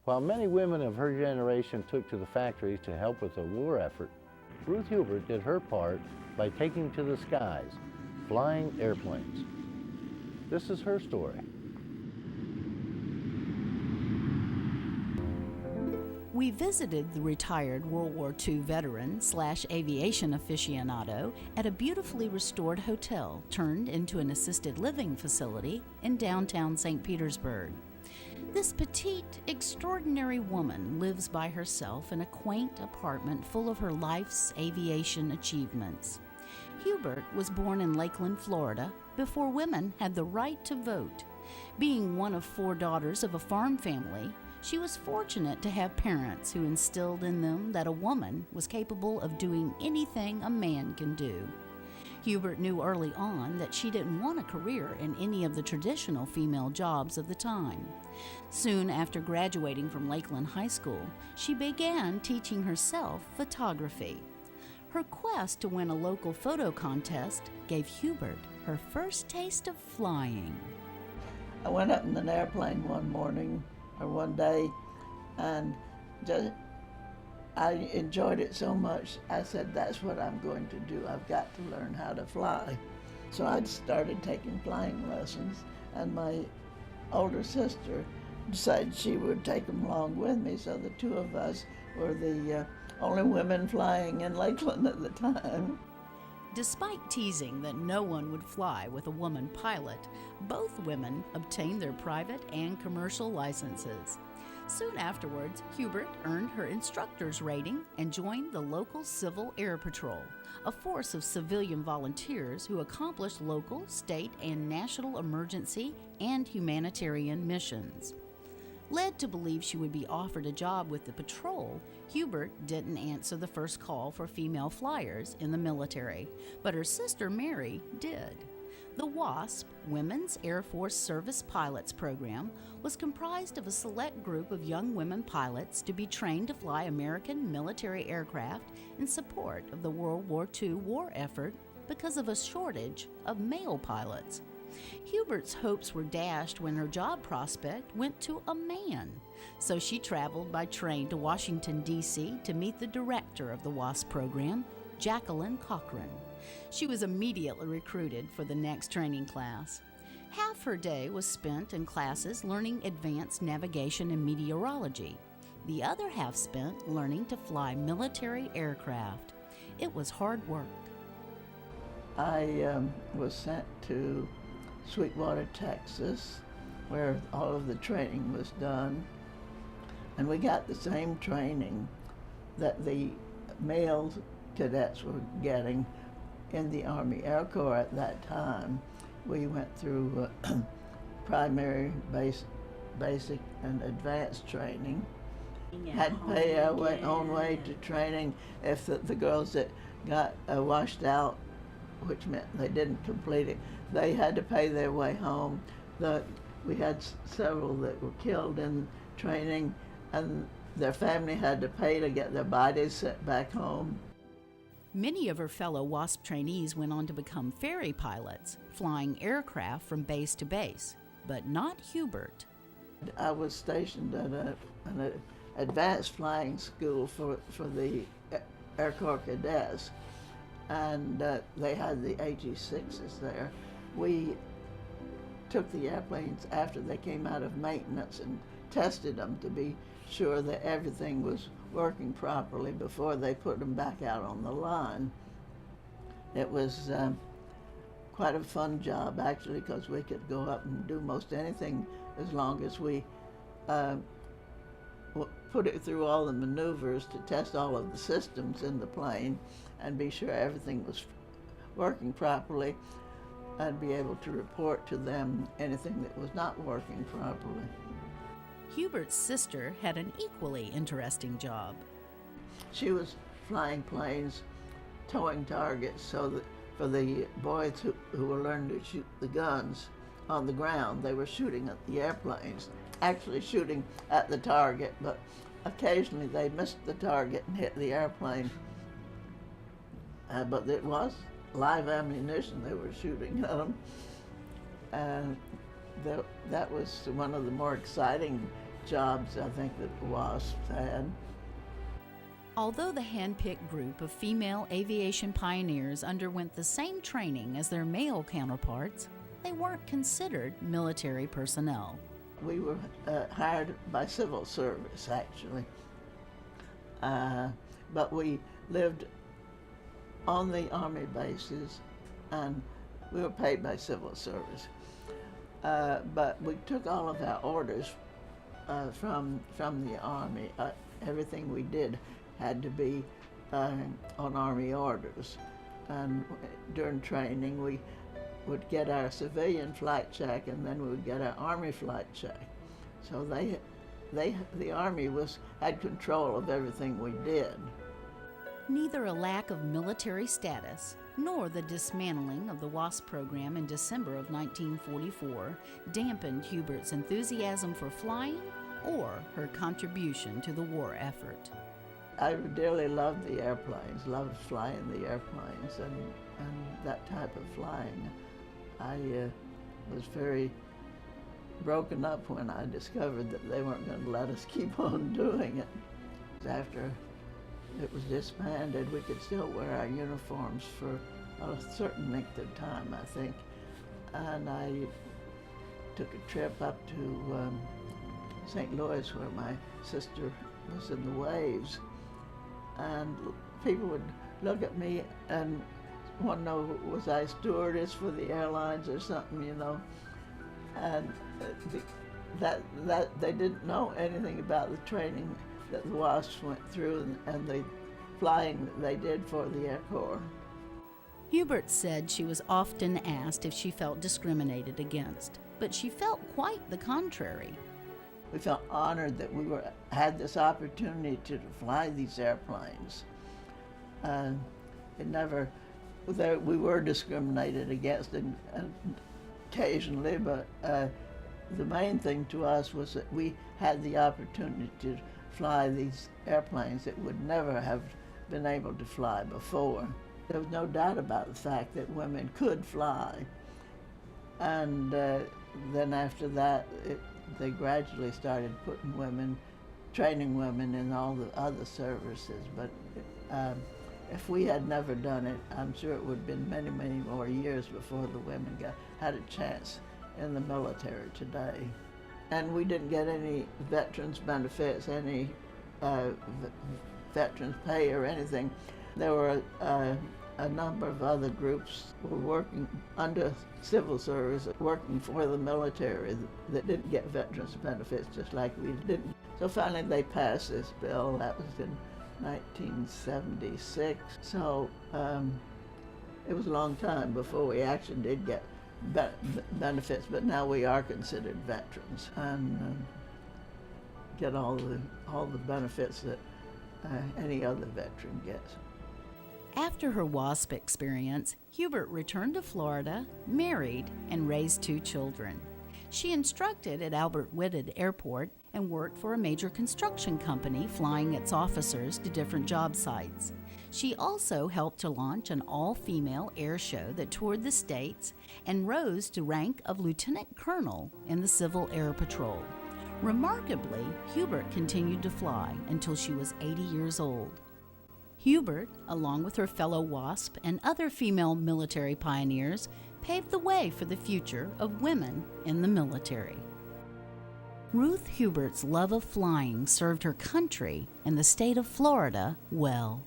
While many women of her generation took to the factories to help with the war effort, Ruth Hubert did her part by taking to the skies, flying airplanes. This is her story. We visited the retired World War II veteran / aviation aficionado at a beautifully restored hotel turned into an assisted living facility in downtown St. Petersburg. This petite, extraordinary woman lives by herself in a quaint apartment full of her life's aviation achievements. Hubert was born in Lakeland, Florida, before women had the right to vote. Being one of 4 daughters of a farm family, she was fortunate to have parents who instilled in them that a woman was capable of doing anything a man can do. Hubert knew early on that she didn't want a career in any of the traditional female jobs of the time. Soon after graduating from Lakeland High School, she began teaching herself photography. Her quest to win a local photo contest gave Hubert her first taste of flying. I went up in an airplane one day, and I enjoyed it so much, I said, that's what I'm going to do. I've got to learn how to fly. So I started taking flying lessons, and my older sister decided she would take them along with me, so the 2 of us were the only women flying in Lakeland at the time. Despite teasing that no one would fly with a woman pilot, both women obtained their private and commercial licenses. Soon afterwards, Hubert earned her instructor's rating and joined the local Civil Air Patrol, a force of civilian volunteers who accomplished local, state, and national emergency and humanitarian missions. Led to believe she would be offered a job with the patrol, Hubert didn't answer the first call for female flyers in the military, but her sister Mary did. The WASP, Women's Air Force Service Pilots Program, was comprised of a select group of young women pilots to be trained to fly American military aircraft in support of the World War II war effort because of a shortage of male pilots. Hubert's hopes were dashed when her job prospect went to a man, so she traveled by train to Washington, D.C. to meet the director of the WASP program, Jacqueline Cochran. She was immediately recruited for the next training class. Half her day was spent in classes learning advanced navigation and meteorology. The other half spent learning to fly military aircraft. It was hard work. I was sent to Sweetwater, Texas, where all of the training was done. And we got the same training that the male cadets were getting in the Army Air Corps at that time. We went through primary, basic, and advanced training. Had to pay our own way to training. If the girls that got washed out, which meant they didn't complete it, they had to pay their way home. We had several that were killed in training, and their family had to pay to get their bodies sent back home. Many of her fellow WASP trainees went on to become ferry pilots, flying aircraft from base to base, but not Hubert. I was stationed at an advanced flying school for the Air Corps cadets, and they had the AG-6s there. We took the airplanes after they came out of maintenance and tested them to be sure that everything was working properly before they put them back out on the line. It was quite a fun job, actually, because we could go up and do most anything as long as we put it through all the maneuvers to test all of the systems in the plane and be sure everything was working properly, and be able to report to them anything that was not working properly. Hubert's sister had an equally interesting job. She was flying planes, towing targets, so that for the boys who were learning to shoot the guns on the ground, they were shooting at the airplanes, actually shooting at the target, but occasionally they missed the target and hit the airplane. But it was live ammunition they were shooting at them. And that was one of the more exciting jobs I think that the WASP had. Although the hand-picked group of female aviation pioneers underwent the same training as their male counterparts, they weren't considered military personnel. We were hired by civil service, actually. But we lived on the Army bases, and we were paid by civil service. But we took all of our orders from the Army. Everything we did had to be on Army orders. And during training, we would get our civilian flight check, and then we would get our Army flight check. So the Army had control of everything we did. Neither a lack of military status nor the dismantling of the WASP program in December of 1944 dampened Hubert's enthusiasm for flying or her contribution to the war effort. I dearly loved the airplanes, loved flying the airplanes and that type of flying. I was very broken up when I discovered that they weren't going to let us keep on doing it. After it was disbanded, we could still wear our uniforms for a certain length of time, I think. And I took a trip up to St. Louis, where my sister was in the waves. And people would look at me and want to know, was I stewardess for the airlines or something, you know? And that they didn't know anything about the training that the WASPs went through and the flying that they did for the Air Corps. Hubert said she was often asked if she felt discriminated against, but she felt quite the contrary. We felt honored that we had this opportunity to fly these airplanes. We were discriminated against occasionally, but the main thing to us was that we had the opportunity to fly these airplanes that would never have been able to fly before. There was no doubt about the fact that women could fly. And then after that, they gradually started training women in all the other services. But if we had never done it, I'm sure it would have been many, many more years before the women had a chance in the military today. And we didn't get any veterans benefits, any veterans pay or anything. There were a number of other groups who were working under civil service, working for the military, that didn't get veterans benefits just like we didn't. So finally they passed this bill. That was in 1976. So it was a long time before we actually did get benefits, but now we are considered veterans and get all the benefits that any other veteran gets. After her WASP experience, Hubert returned to Florida, married, and raised 2 children. She instructed at Albert Whitted Airport and worked for a major construction company flying its officers to different job sites. She also helped to launch an all-female air show that toured the states and rose to rank of lieutenant colonel in the Civil Air Patrol. Remarkably, Hubert continued to fly until she was 80 years old. Hubert, along with her fellow WASP and other female military pioneers, paved the way for the future of women in the military. Ruth Hubert's love of flying served her country and the state of Florida well.